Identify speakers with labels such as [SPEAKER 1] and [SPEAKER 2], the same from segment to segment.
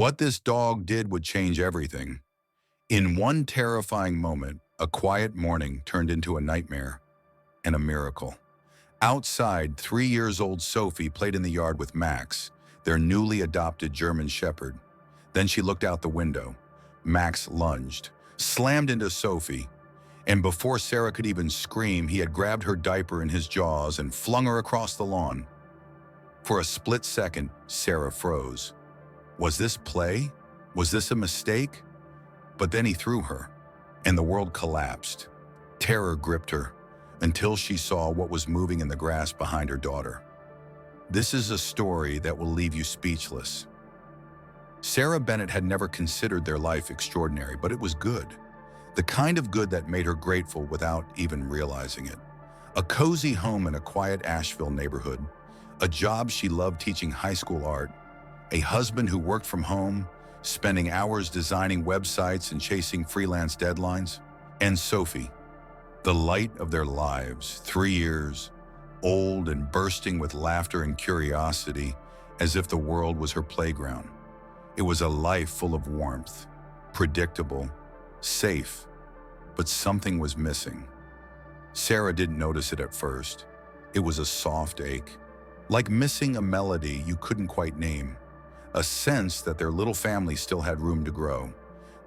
[SPEAKER 1] What this dog did would change everything. In one terrifying moment, a quiet morning turned into a nightmare and a miracle. Outside, 3 years old Sophie played in the yard with Max, their newly adopted German Shepherd. Then she looked out the window. Max lunged, slammed into Sophie, and before Sarah could even scream, he had grabbed her diaper in his jaws and flung her across the lawn. For a split second, Sarah froze. Was this play? Was this a mistake? But then he threw her, and the world collapsed. Terror gripped her until she saw what was moving in the grass behind her daughter. This is a story that will leave you speechless. Sarah Bennett had never considered their life extraordinary, but it was good. The kind of good that made her grateful without even realizing it. A cozy home in a quiet Asheville neighborhood, a job she loved teaching high school art, a husband who worked from home, spending hours designing websites and chasing freelance deadlines, and Sophie, the light of their lives, 3 years, old and bursting with laughter and curiosity, as if the world was her playground. It was a life full of warmth, predictable, safe, but something was missing. Sarah didn't notice it at first. It was a soft ache, like missing a melody you couldn't quite name, a sense that their little family still had room to grow,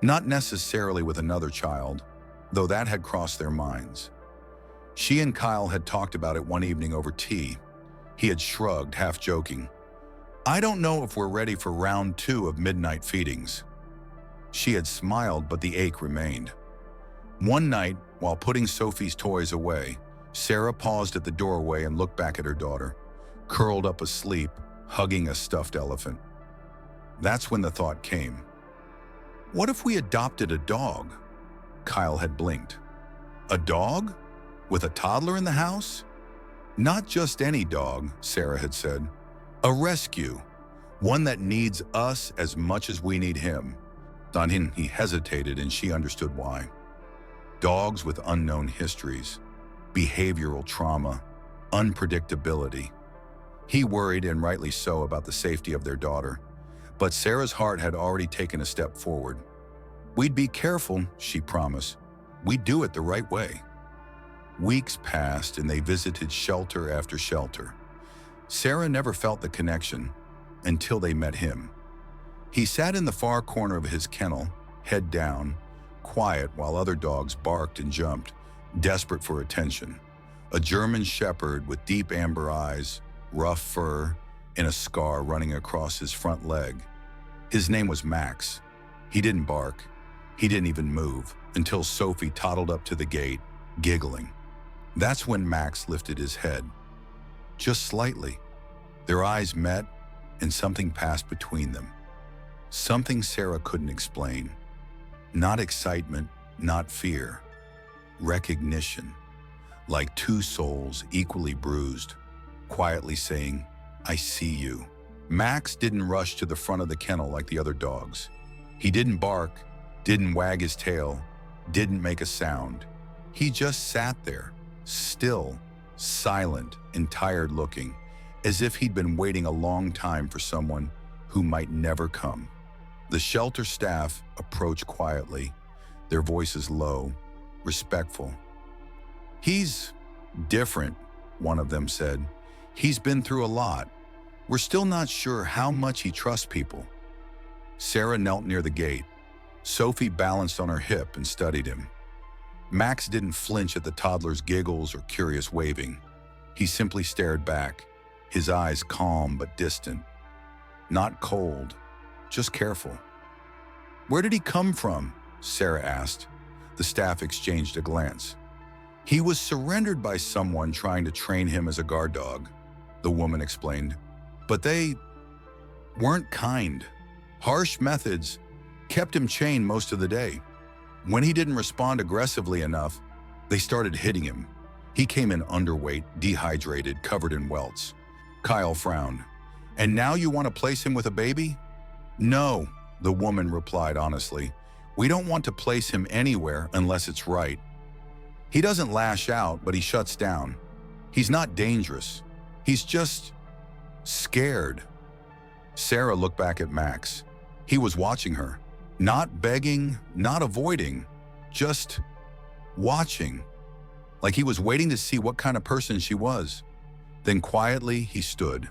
[SPEAKER 1] not necessarily with another child, though that had crossed their minds. She and Kyle had talked about it one evening over tea. He had shrugged, half joking. "I don't know if we're ready for round 2 of midnight feedings." She had smiled, but the ache remained. One night, while putting Sophie's toys away, Sarah paused at the doorway and looked back at her daughter, curled up asleep, hugging a stuffed elephant. That's when the thought came. What if we adopted a dog? Kyle had blinked. A dog? With a toddler in the house? Not just any dog, Sarah had said. A rescue. One that needs us as much as we need him. Then he hesitated, and she understood why. Dogs with unknown histories, behavioral trauma, unpredictability. He worried, and rightly so, about the safety of their daughter. But Sarah's heart had already taken a step forward. We'd be careful, she promised. We'd do it the right way. Weeks passed, and they visited shelter after shelter. Sarah never felt the connection until they met him. He sat in the far corner of his kennel, head down, quiet while other dogs barked and jumped, desperate for attention. A German Shepherd with deep amber eyes, rough fur, and a scar running across his front leg. His name was Max. He didn't bark. He didn't even move until Sophie toddled up to the gate, giggling. That's when Max lifted his head. Just slightly. Their eyes met, and something passed between them. Something Sarah couldn't explain. Not excitement, not fear. Recognition. Like two souls equally bruised, quietly saying, I see you. Max didn't rush to the front of the kennel like the other dogs. He didn't bark, didn't wag his tail, didn't make a sound. He just sat there, still, silent and tired looking, as if he'd been waiting a long time for someone who might never come. The shelter staff approached quietly, their voices low, respectful. He's different, one of them said. He's been through a lot. We're still not sure how much he trusts people. Sarah knelt near the gate. Sophie balanced on her hip and studied him. Max didn't flinch at the toddler's giggles or curious waving. He simply stared back, his eyes calm but distant. Not cold, just careful. Where did he come from? Sarah asked. The staff exchanged a glance. He was surrendered by someone trying to train him as a guard dog, the woman explained. But they weren't kind. Harsh methods kept him chained most of the day. When he didn't respond aggressively enough, they started hitting him. He came in underweight, dehydrated, covered in welts. Kyle frowned. And now you want to place him with a baby? No, the woman replied honestly. We don't want to place him anywhere unless it's right. He doesn't lash out, but he shuts down. He's not dangerous. He's just scared. Sarah looked back at Max. He was watching her, not begging, not avoiding, just watching, like he was waiting to see what kind of person she was. Then quietly he stood,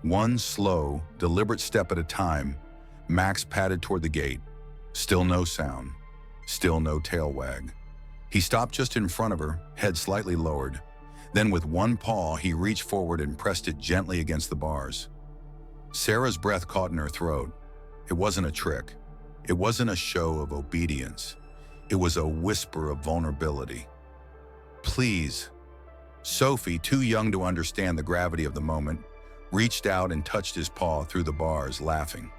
[SPEAKER 1] one slow, deliberate step at a time. Max padded toward the gate. Still no sound, still no tail wag. He stopped just in front of her, head slightly lowered. Then with one paw, he reached forward and pressed it gently against the bars. Sarah's breath caught in her throat. It wasn't a trick. It wasn't a show of obedience. It was a whisper of vulnerability. Please. Sophie, too young to understand the gravity of the moment, reached out and touched his paw through the bars, laughing.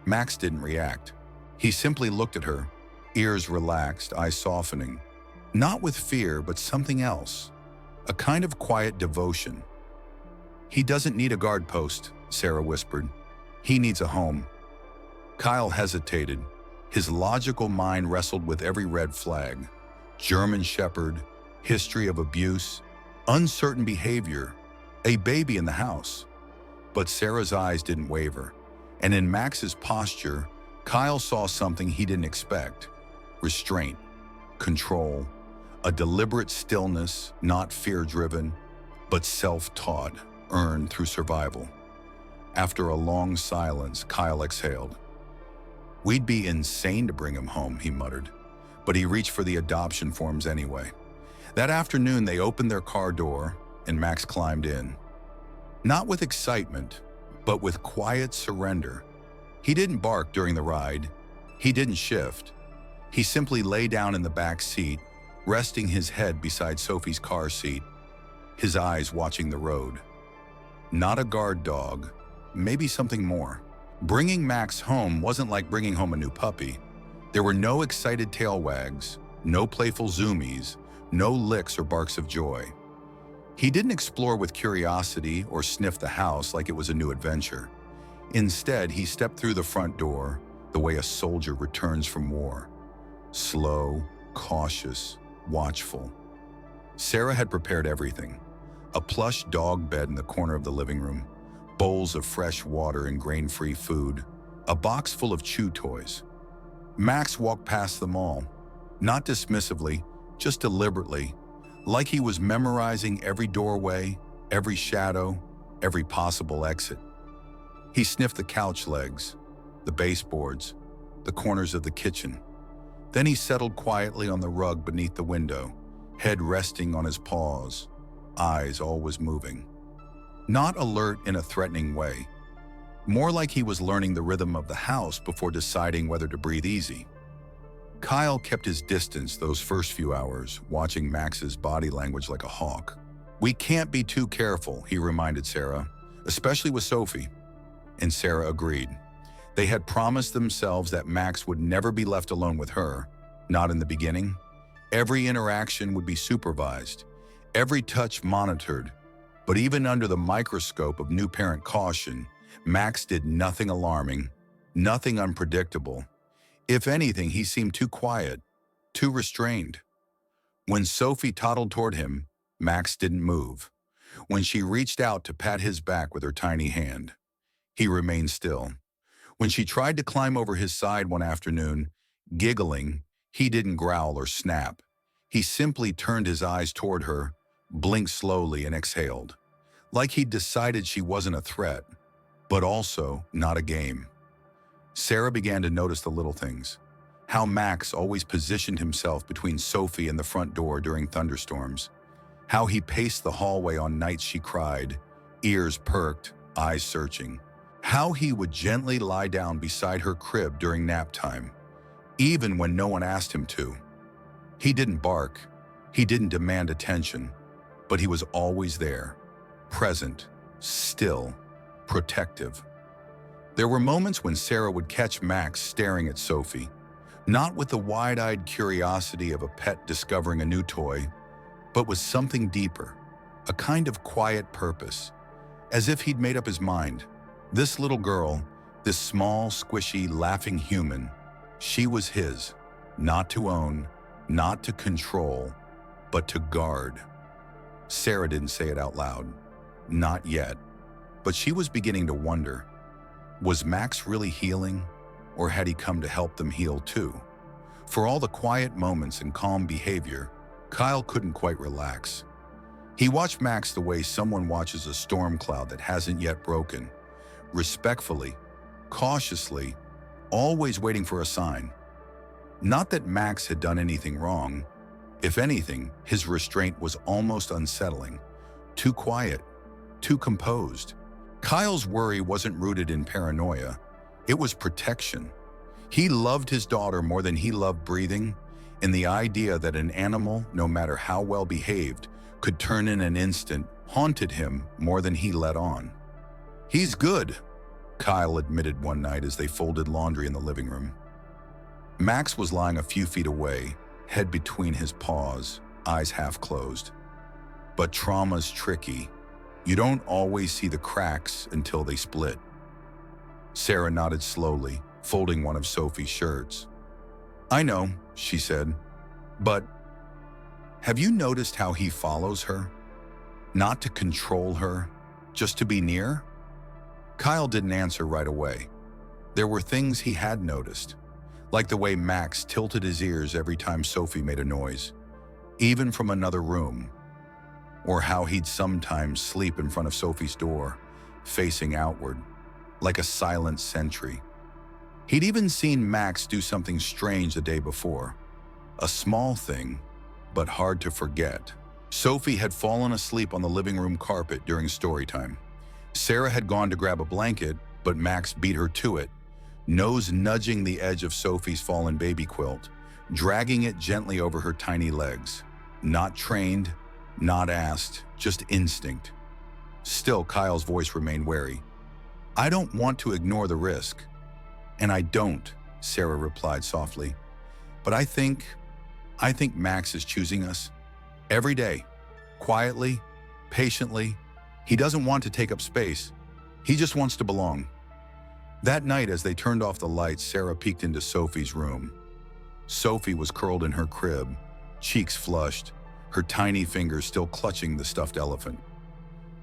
[SPEAKER 1] Max didn't react. He simply looked at her, ears relaxed, eyes softening. Not with fear, but something else. A kind of quiet devotion. He doesn't need a guard post, Sarah whispered. He needs a home. Kyle hesitated. His logical mind wrestled with every red flag. German Shepherd, history of abuse, uncertain behavior, a baby in the house. But Sarah's eyes didn't waver, and in Max's posture, Kyle saw something he didn't expect. Restraint, control, a deliberate stillness, not fear-driven, but self-taught, earned through survival. After a long silence, Kyle exhaled. We'd be insane to bring him home, he muttered, but he reached for the adoption forms anyway. That afternoon, they opened their car door, and Max climbed in. Not with excitement, but with quiet surrender. He didn't bark during the ride. He didn't shift. He simply lay down in the back seat, resting his head beside Sophie's car seat, his eyes watching the road. Not a guard dog, maybe something more. Bringing Max home wasn't like bringing home a new puppy. There were no excited tail wags, no playful zoomies, no licks or barks of joy. He didn't explore with curiosity or sniff the house like it was a new adventure. Instead, he stepped through the front door the way a soldier returns from war. Slow, cautious, watchful. Sarah had prepared everything. A plush dog bed in the corner of the living room, bowls of fresh water and grain-free food, a box full of chew toys. Max walked past them all, not dismissively, just deliberately, like he was memorizing every doorway, every shadow, every possible exit. He sniffed the couch legs, the baseboards, the corners of the kitchen. Then he settled quietly on the rug beneath the window, head resting on his paws, eyes always moving. Not alert in a threatening way, more like he was learning the rhythm of the house before deciding whether to breathe easy. Kyle kept his distance those first few hours, watching Max's body language like a hawk. We can't be too careful, he reminded Sarah, especially with Sophie. And Sarah agreed. They had promised themselves that Max would never be left alone with her, not in the beginning. Every interaction would be supervised, every touch monitored. But even under the microscope of new parent caution, Max did nothing alarming, nothing unpredictable. If anything, he seemed too quiet, too restrained. When Sophie toddled toward him, Max didn't move. When she reached out to pat his back with her tiny hand, he remained still. When she tried to climb over his side one afternoon, giggling, he didn't growl or snap. He simply turned his eyes toward her, blinked slowly, and exhaled, like he'd decided she wasn't a threat, but also not a game. Sarah began to notice the little things, how Max always positioned himself between Sophie and the front door during thunderstorms, how he paced the hallway on nights she cried, ears perked, eyes searching, how he would gently lie down beside her crib during nap time, even when no one asked him to. He didn't bark, he didn't demand attention, but he was always there, present, still, protective. There were moments when Sarah would catch Max staring at Sophie, not with the wide-eyed curiosity of a pet discovering a new toy, but with something deeper, a kind of quiet purpose, as if he'd made up his mind. This little girl, this small, squishy, laughing human, she was his, not to own, not to control, but to guard. Sarah didn't say it out loud, not yet, but she was beginning to wonder, was Max really healing, or had he come to help them heal too? For all the quiet moments and calm behavior, Kyle couldn't quite relax. He watched Max the way someone watches a storm cloud that hasn't yet broken, respectfully, cautiously, always waiting for a sign. Not that Max had done anything wrong. If anything, his restraint was almost unsettling. Too quiet, too composed. Kyle's worry wasn't rooted in paranoia. It was protection. He loved his daughter more than he loved breathing, and the idea that an animal, no matter how well behaved, could turn in an instant haunted him more than he let on. "He's good," Kyle admitted one night as they folded laundry in the living room. Max was lying a few feet away, head between his paws, eyes half closed. But trauma's tricky. You don't always see the cracks until they split. Sarah nodded slowly, folding one of Sophie's shirts. "I know," she said, "but have you noticed how he follows her? Not to control her, just to be near?" Kyle didn't answer right away. There were things he had noticed, like the way Max tilted his ears every time Sophie made a noise, even from another room, or how he'd sometimes sleep in front of Sophie's door, facing outward, like a silent sentry. He'd even seen Max do something strange the day before, a small thing, but hard to forget. Sophie had fallen asleep on the living room carpet during story time. Sarah had gone to grab a blanket, but Max beat her to it, nose nudging the edge of Sophie's fallen baby quilt, dragging it gently over her tiny legs. Not trained, not asked, just instinct. Still, Kyle's voice remained wary. "I don't want to ignore the risk." "And I don't," Sarah replied softly. "But I think Max is choosing us. Every day, quietly, patiently. He doesn't want to take up space. He just wants to belong." That night, as they turned off the lights, Sarah peeked into Sophie's room. Sophie was curled in her crib, cheeks flushed, her tiny fingers still clutching the stuffed elephant.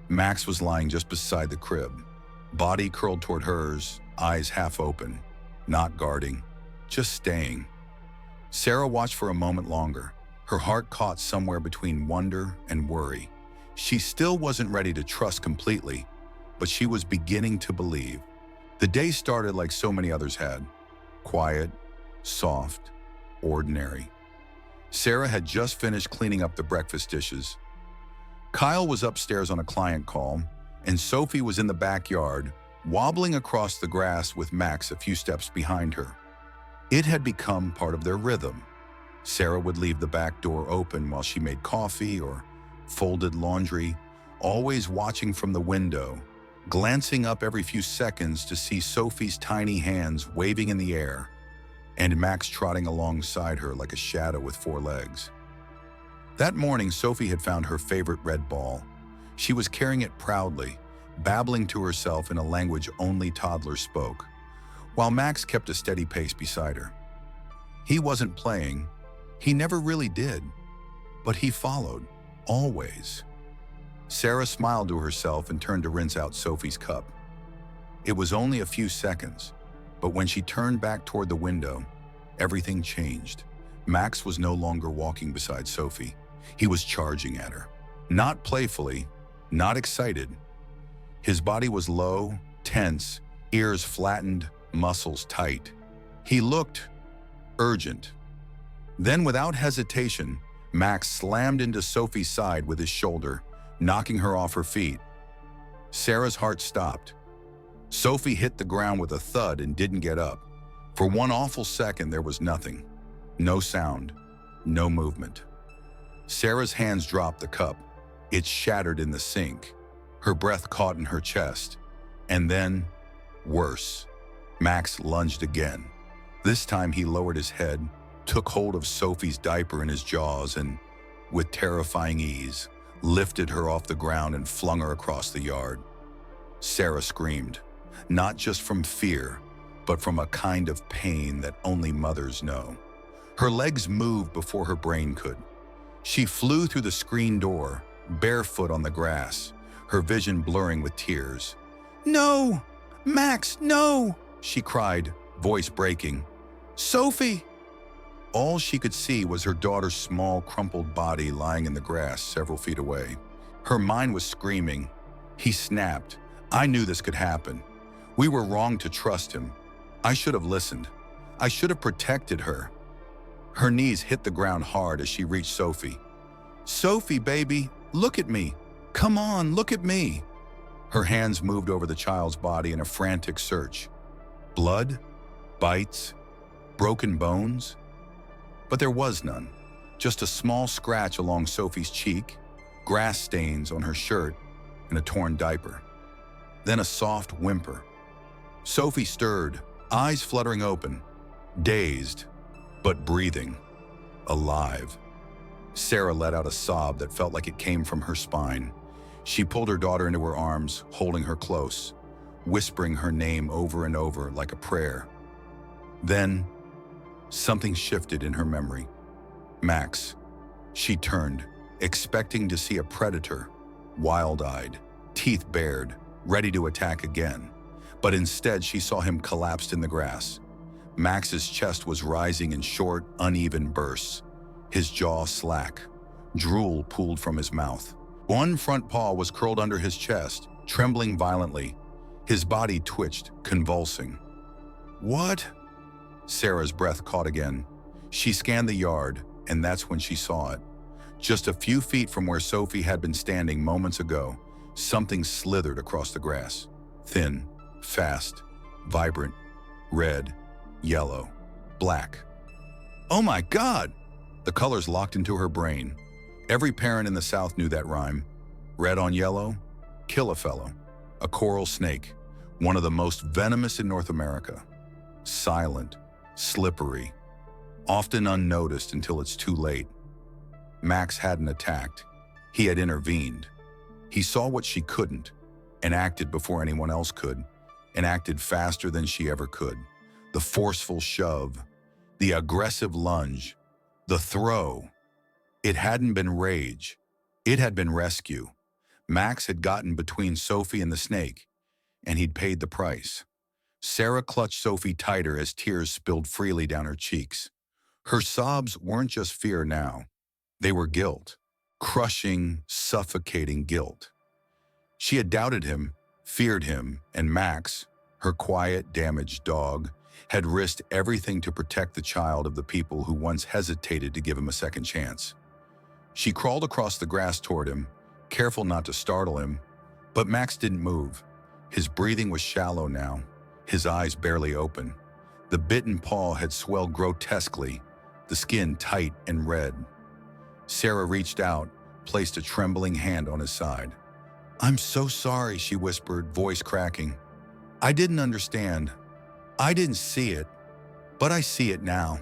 [SPEAKER 1] Max was lying just beside the crib, body curled toward hers, eyes half open, not guarding, just staying. Sarah watched for a moment longer, her heart caught somewhere between wonder and worry. She still wasn't ready to trust completely, but she was beginning to believe. The day started like so many others had, quiet, soft, ordinary. Sarah had just finished cleaning up the breakfast dishes. Kyle was upstairs on a client call, and Sophie was in the backyard, wobbling across the grass with Max a few steps behind her. It had become part of their rhythm. Sarah would leave the back door open while she made coffee or folded laundry, always watching from the window, glancing up every few seconds to see Sophie's tiny hands waving in the air, and Max trotting alongside her like a shadow with four legs. That morning, Sophie had found her favorite red ball. She was carrying it proudly, babbling to herself in a language only toddlers spoke, while Max kept a steady pace beside her. He wasn't playing. He never really did. But he followed, always. Sarah smiled to herself and turned to rinse out Sophie's cup. It was only a few seconds, but when she turned back toward the window, everything changed. Max was no longer walking beside Sophie. He was charging at her. Not playfully, not excited. His body was low, tense, ears flattened, muscles tight. He looked urgent. Then, without hesitation, Max slammed into Sophie's side with his shoulder, knocking her off her feet. Sarah's heart stopped. Sophie hit the ground with a thud and didn't get up. For one awful second, there was nothing. No sound, no movement. Sarah's hands dropped the cup. It shattered in the sink. Her breath caught in her chest. And then, worse. Max lunged again. This time he lowered his head, took hold of Sophie's diaper in his jaws and, with terrifying ease, lifted her off the ground and flung her across the yard. Sarah screamed, not just from fear, but from a kind of pain that only mothers know. Her legs moved before her brain could. She flew through the screen door, barefoot on the grass, her vision blurring with tears. "No! Max, no!" she cried, voice breaking. "Sophie!" All she could see was her daughter's small, crumpled body lying in the grass several feet away. Her mind was screaming. He snapped. "I knew this could happen. We were wrong to trust him. I should have listened. I should have protected her." Her knees hit the ground hard as she reached Sophie. "Sophie, baby, look at me. Come on, look at me." Her hands moved over the child's body in a frantic search. Blood? Bites? Broken bones? But there was none. Just a small scratch along Sophie's cheek, grass stains on her shirt, and a torn diaper. Then a soft whimper. Sophie stirred, eyes fluttering open, dazed, but breathing, alive. Sarah let out a sob that felt like it came from her spine. She pulled her daughter into her arms, holding her close, whispering her name over and over like a prayer. Then, something shifted in her memory. Max. She turned, expecting to see a predator, wild-eyed, teeth bared, ready to attack again. But instead, she saw him collapsed in the grass. Max's chest was rising in short, uneven bursts, his jaw slack. Drool pooled from his mouth. One front paw was curled under his chest, trembling violently. His body twitched, convulsing. "What?" Sarah's breath caught again. She scanned the yard, and that's when she saw it. Just a few feet from where Sophie had been standing moments ago, something slithered across the grass. Thin, fast, vibrant, red, yellow, black. "Oh my God!" The colors locked into her brain. Every parent in the South knew that rhyme. Red on yellow, kill a fellow. A coral snake, one of the most venomous in North America. Silent, slippery, often unnoticed until it's too late. Max hadn't attacked. He had intervened. He saw what she couldn't, and acted before anyone else could, and acted faster than she ever could. The forceful shove, the aggressive lunge, the throw. It hadn't been rage. It had been rescue. Max had gotten between Sophie and the snake, and he'd paid the price. Sarah clutched Sophie tighter as tears spilled freely down her cheeks. Her sobs weren't just fear now. They were guilt. Crushing, suffocating guilt. She had doubted him, feared him, and Max, her quiet, damaged dog, had risked everything to protect the child of the people who once hesitated to give him a second chance. She crawled across the grass toward him, careful not to startle him, but Max didn't move. His breathing was shallow now, his eyes barely open. The bitten paw had swelled grotesquely, the skin tight and red. Sarah reached out, placed a trembling hand on his side. "I'm so sorry," she whispered, voice cracking. "I didn't understand. I didn't see it, but I see it now."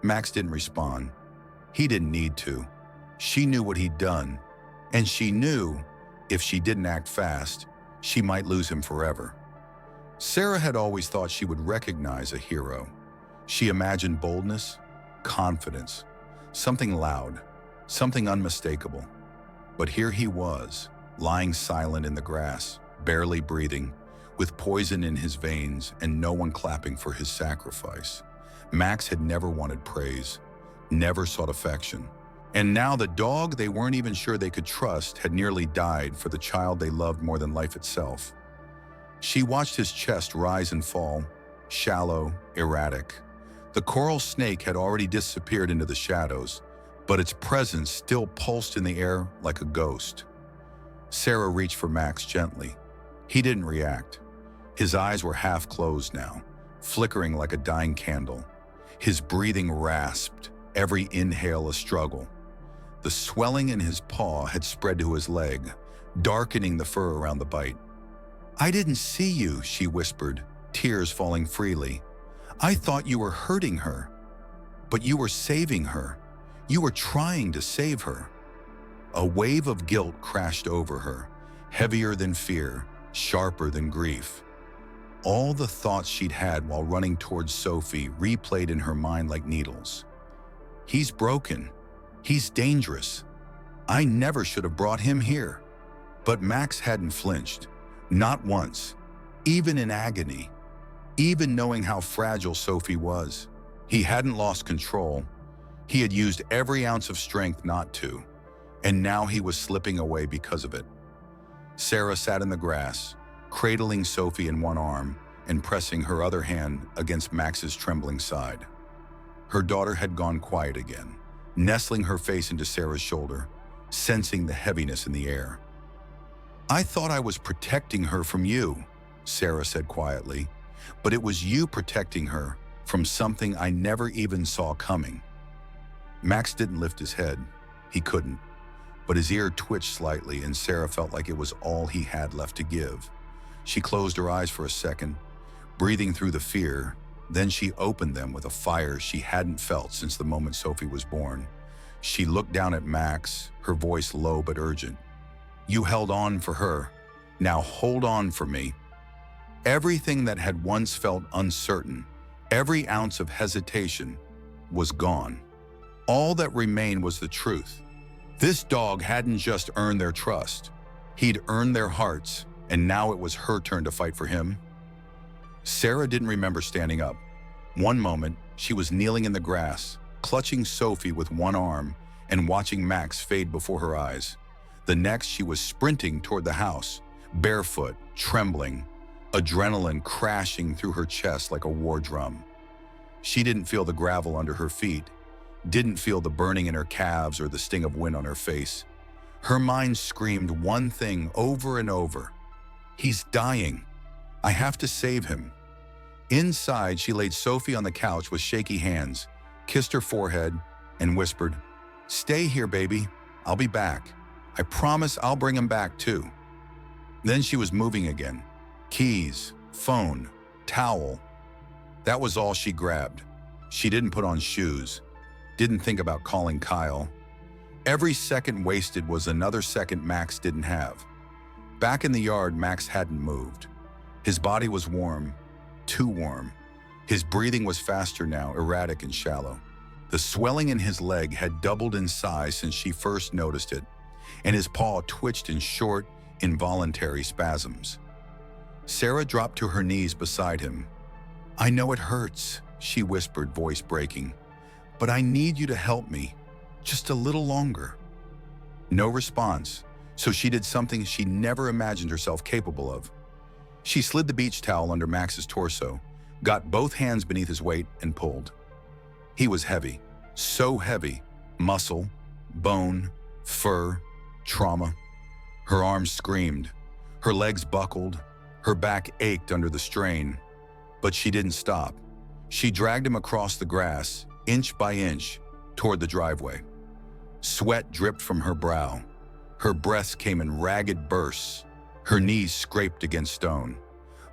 [SPEAKER 1] Max didn't respond. He didn't need to. She knew what he'd done, and she knew if she didn't act fast, she might lose him forever. Sarah had always thought she would recognize a hero. She imagined boldness, confidence, something loud, something unmistakable. But here he was, lying silent in the grass, barely breathing, with poison in his veins and no one clapping for his sacrifice. Max had never wanted praise, never sought affection. And now the dog they weren't even sure they could trust had nearly died for the child they loved more than life itself. She watched his chest rise and fall, shallow, erratic. The coral snake had already disappeared into the shadows, but its presence still pulsed in the air like a ghost. Sarah reached for Max gently. He didn't react. His eyes were half closed now, flickering like a dying candle. His breathing rasped, every inhale a struggle. The swelling in his paw had spread to his leg, darkening the fur around the bite. "I didn't see you," she whispered, tears falling freely. "I thought you were hurting her. But you were saving her. You were trying to save her." A wave of guilt crashed over her, heavier than fear, sharper than grief. All the thoughts she'd had while running towards Sophie replayed in her mind like needles. He's broken. He's dangerous. I never should have brought him here. But Max hadn't flinched. Not once. Even in agony. even knowing how fragile Sophie was. He hadn't lost control. He had used every ounce of strength not to, and now he was slipping away because of it. Sarah sat in the grass, cradling Sophie in one arm and pressing her other hand against Max's trembling side. Her daughter had gone quiet again, nestling her face into Sarah's shoulder, sensing the heaviness in the air. "I thought I was protecting her from you," Sarah said quietly, "but it was you protecting her from something I never even saw coming." Max didn't lift his head. He couldn't. But his ear twitched slightly, and Sarah felt like it was all he had left to give. She closed her eyes for a second, breathing through the fear. Then she opened them with a fire she hadn't felt since the moment Sophie was born. She looked down at Max, her voice low but urgent. "You held on for her. Now hold on for me." Everything that had once felt uncertain, every ounce of hesitation, was gone. All that remained was the truth. This dog hadn't just earned their trust. He'd earned their hearts, and now it was her turn to fight for him. Sarah didn't remember standing up. One moment, she was kneeling in the grass, clutching Sophie with one arm and watching Max fade before her eyes. The next, she was sprinting toward the house, barefoot, trembling, adrenaline crashing through her chest like a war drum. She didn't feel the gravel under her feet, didn't feel the burning in her calves or the sting of wind on her face. Her mind screamed one thing over and over: "He's dying. I have to save him." Inside, she laid Sophie on the couch with shaky hands, kissed her forehead, and whispered, "Stay here, baby. I'll be back. I promise I'll bring him back too." Then she was moving again. Keys, phone, towel. That was all she grabbed. She didn't put on shoes, didn't think about calling Kyle. Every second wasted was another second Max didn't have. Back in the yard, Max hadn't moved. His body was warm, too warm. His breathing was faster now, erratic and shallow. The swelling in his leg had doubled in size since she first noticed it, and his paw twitched in short, involuntary spasms. Sarah dropped to her knees beside him. "I know it hurts," she whispered, voice breaking, "but I need you to help me, just a little longer." No response, so she did something she never imagined herself capable of. She slid the beach towel under Max's torso, got both hands beneath his weight, and pulled. He was heavy, so heavy, muscle, bone, fur, trauma. Her arms screamed, her legs buckled, her back ached under the strain, but she didn't stop. She dragged him across the grass, inch by inch, toward the driveway. Sweat dripped from her brow. Her breaths came in ragged bursts. Her knees scraped against stone.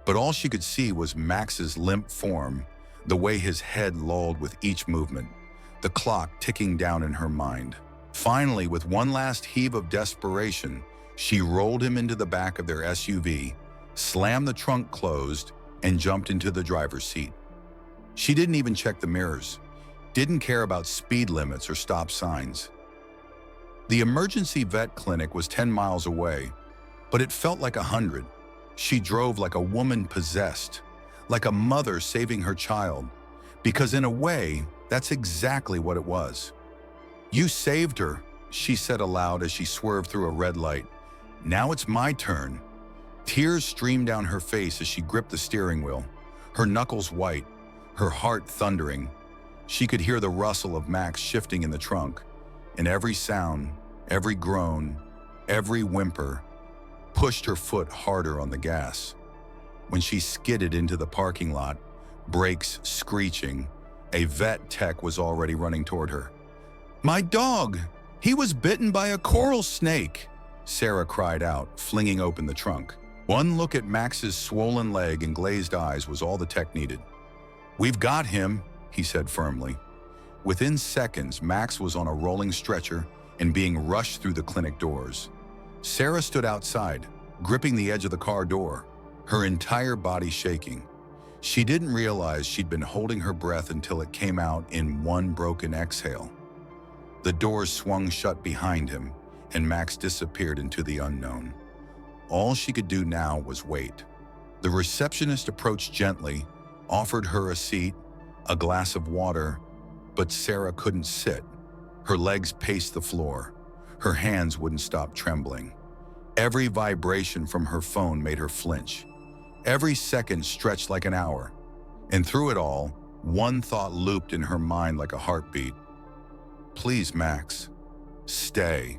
[SPEAKER 1] But all she could see was Max's limp form, the way his head lolled with each movement, the clock ticking down in her mind. Finally, with one last heave of desperation, she rolled him into the back of their SUV, slammed the trunk closed, and jumped into the driver's seat. She didn't even check the mirrors, didn't care about speed limits or stop signs. The emergency vet clinic was 10 miles away, but it felt like 100. She drove like a woman possessed, like a mother saving her child, because in a way, that's exactly what it was. "You saved her," she said aloud as she swerved through a red light. "Now it's my turn." Tears streamed down her face as she gripped the steering wheel, her knuckles white, her heart thundering. She could hear the rustle of Max shifting in the trunk, and every sound, every groan, every whimper pushed her foot harder on the gas. When she skidded into the parking lot, brakes screeching, a vet tech was already running toward her. "My dog! He was bitten by a coral snake!" Sarah cried out, flinging open the trunk. One look at Max's swollen leg and glazed eyes was all the tech needed. "We've got him," he said firmly. Within seconds, Max was on a rolling stretcher and being rushed through the clinic doors. Sarah stood outside, gripping the edge of the car door, her entire body shaking. She didn't realize she'd been holding her breath until it came out in one broken exhale. The doors swung shut behind him, and Max disappeared into the unknown. All she could do now was wait. The receptionist approached gently, offered her a seat, a glass of water, but Sarah couldn't sit. Her legs paced the floor. Her hands wouldn't stop trembling. Every vibration from her phone made her flinch. Every second stretched like an hour. And through it all, one thought looped in her mind like a heartbeat. Please, Max, stay.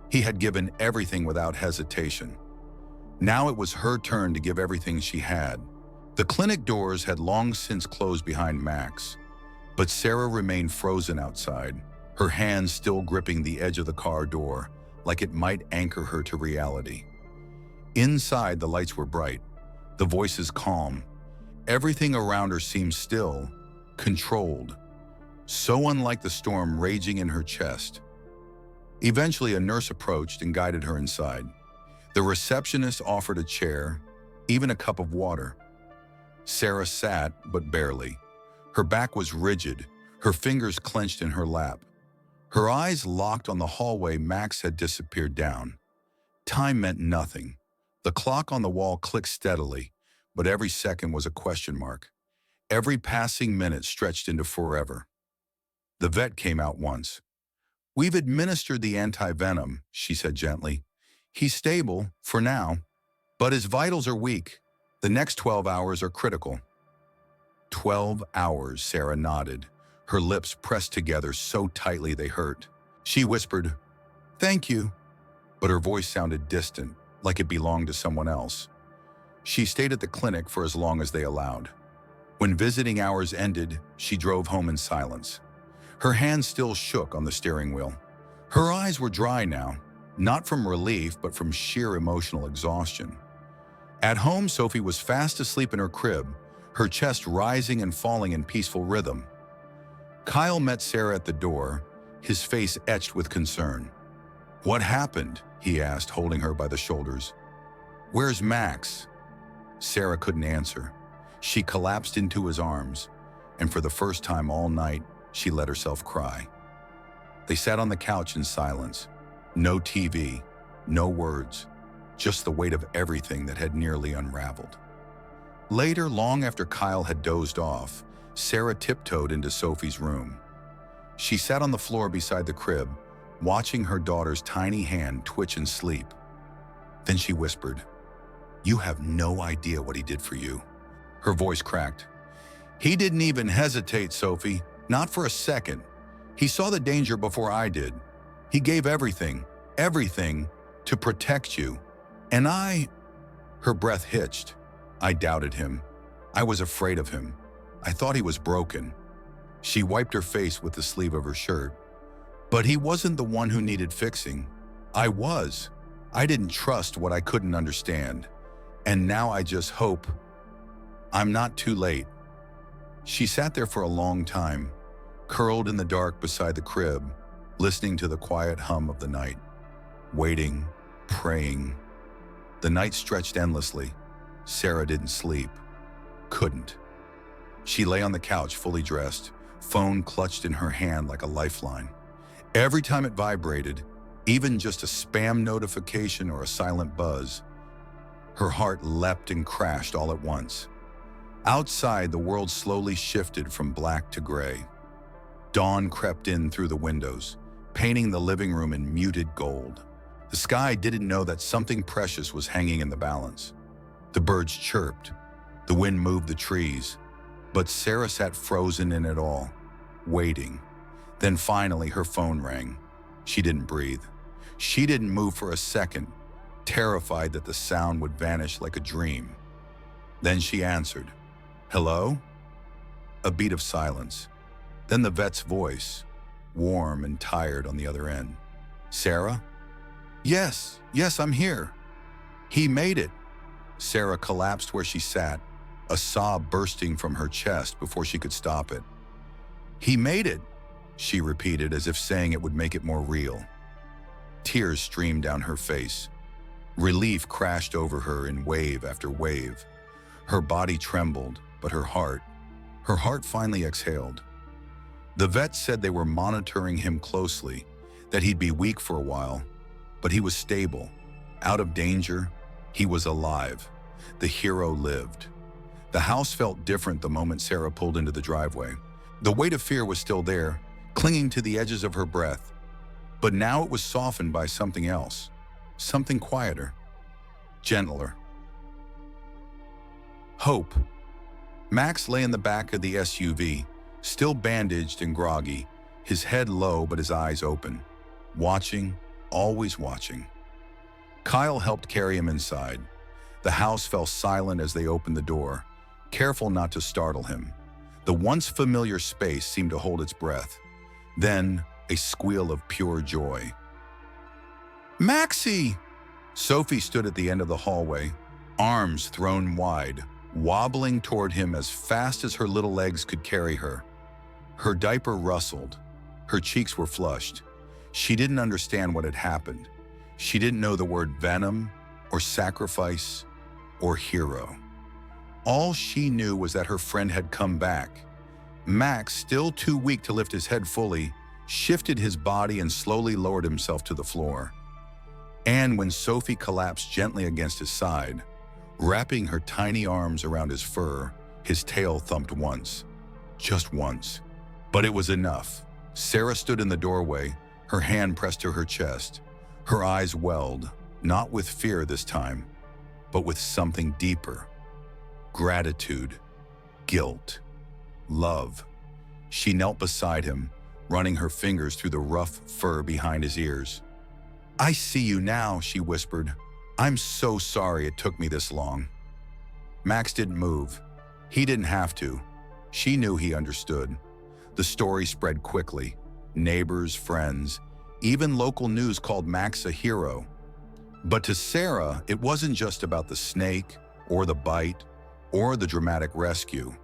[SPEAKER 1] He had given everything without hesitation. Now it was her turn to give everything she had. The clinic doors had long since closed behind Max, but Sarah remained frozen outside, her hands still gripping the edge of the car door, like it might anchor her to reality. Inside, the lights were bright, the voices calm. Everything around her seemed still, controlled, so unlike the storm raging in her chest. Eventually, a nurse approached and guided her inside. The receptionist offered a chair, even a cup of water. Sarah sat, but barely. Her back was rigid, her fingers clenched in her lap. Her eyes locked on the hallway Max had disappeared down. Time meant nothing. The clock on the wall clicked steadily, but every second was a question mark. Every passing minute stretched into forever. The vet came out once. "We've administered the anti-venom," she said gently. "He's stable, for now, but his vitals are weak. The next 12 hours are critical." 12 hours, Sarah nodded, her lips pressed together so tightly they hurt. She whispered, "Thank you," but her voice sounded distant, like it belonged to someone else. She stayed at the clinic for as long as they allowed. When visiting hours ended, she drove home in silence. Her hands still shook on the steering wheel. Her eyes were dry now, not from relief, but from sheer emotional exhaustion. At home, Sophie was fast asleep in her crib, her chest rising and falling in peaceful rhythm. Kyle met Sarah at the door, his face etched with concern. "What happened?" he asked, holding her by the shoulders. "Where's Max?" Sarah couldn't answer. She collapsed into his arms, and for the first time all night, she let herself cry. They sat on the couch in silence. No TV, no words, just the weight of everything that had nearly unraveled. Later, long after Kyle had dozed off, Sarah tiptoed into Sophie's room. She sat on the floor beside the crib, watching her daughter's tiny hand twitch in sleep. Then she whispered, "You have no idea what he did for you." Her voice cracked. "He didn't even hesitate, Sophie, not for a second. He saw the danger before I did. He gave everything, to protect you. And I..." Her breath hitched. "I doubted him. I was afraid of him. I thought he was broken." She wiped her face with the sleeve of her shirt. "But he wasn't the one who needed fixing. I was. I didn't trust what I couldn't understand. And now I just hope I'm not too late." She sat there for a long time, curled in the dark beside the crib, listening to the quiet hum of the night, waiting, praying. The night stretched endlessly. Sarah didn't sleep. Couldn't. She lay on the couch fully dressed, phone clutched in her hand like a lifeline. Every time it vibrated, even just a spam notification or a silent buzz, her heart leapt and crashed all at once. Outside, the world slowly shifted from black to gray. Dawn crept in through the windows, painting the living room in muted gold. The sky didn't know that something precious was hanging in the balance. The birds chirped, the wind moved the trees, but Sarah sat frozen in it all, waiting. Then finally her phone rang. She didn't breathe. She didn't move for a second, terrified that the sound would vanish like a dream. Then she answered. "Hello?" A beat of silence. Then the vet's voice, warm and tired on the other end. "Sarah?" Yes, I'm here." "He made it." Sarah collapsed where she sat, a sob bursting from her chest before she could stop it. "He made it," she repeated as if saying it would make it more real. Tears streamed down her face. Relief crashed over her in wave after wave. Her body trembled, but her heart finally exhaled. The vet said they were monitoring him closely, that he'd be weak for a while, but he was stable, out of danger. He was alive. The hero lived. The house felt different the moment Sarah pulled into the driveway. The weight of fear was still there, clinging to the edges of her breath, but now it was softened by something else, something quieter, gentler. Hope. Max lay in the back of the SUV, still bandaged and groggy, his head low but his eyes open, watching, always watching. Kyle helped carry him inside. The house fell silent as they opened the door, careful not to startle him. The once familiar space seemed to hold its breath. Then, a squeal of pure joy. "Maxie!" Sophie stood at the end of the hallway, arms thrown wide, wobbling toward him as fast as her little legs could carry her. Her diaper rustled. Her cheeks were flushed. She didn't understand what had happened. She didn't know the word venom, or sacrifice, or hero. All she knew was that her friend had come back. Max, still too weak to lift his head fully, shifted his body and slowly lowered himself to the floor. And when Sophie collapsed gently against his side, wrapping her tiny arms around his fur, his tail thumped once. Just once. But it was enough. Sarah stood in the doorway, her hand pressed to her chest. Her eyes welled, not with fear this time, but with something deeper. Gratitude, guilt, love. She knelt beside him, running her fingers through the rough fur behind his ears. "I see you now," she whispered. "I'm so sorry it took me this long." Max didn't move. He didn't have to. She knew he understood. The story spread quickly. Neighbors, friends, even local news called Max a hero. But to Sarah, it wasn't just about the snake, or the bite, or the dramatic rescue.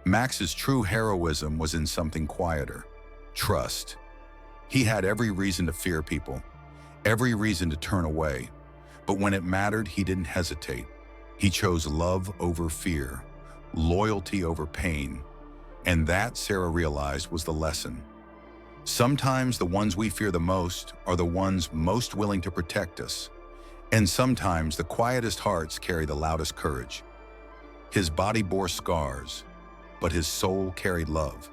[SPEAKER 1] Max's true heroism was in something quieter. Trust. He had every reason to fear people, every reason to turn away. But when it mattered, he didn't hesitate. He chose love over fear, loyalty over pain. And that, Sarah realized, was the lesson. Sometimes the ones we fear the most are the ones most willing to protect us. And sometimes the quietest hearts carry the loudest courage. His body bore scars, but his soul carried love.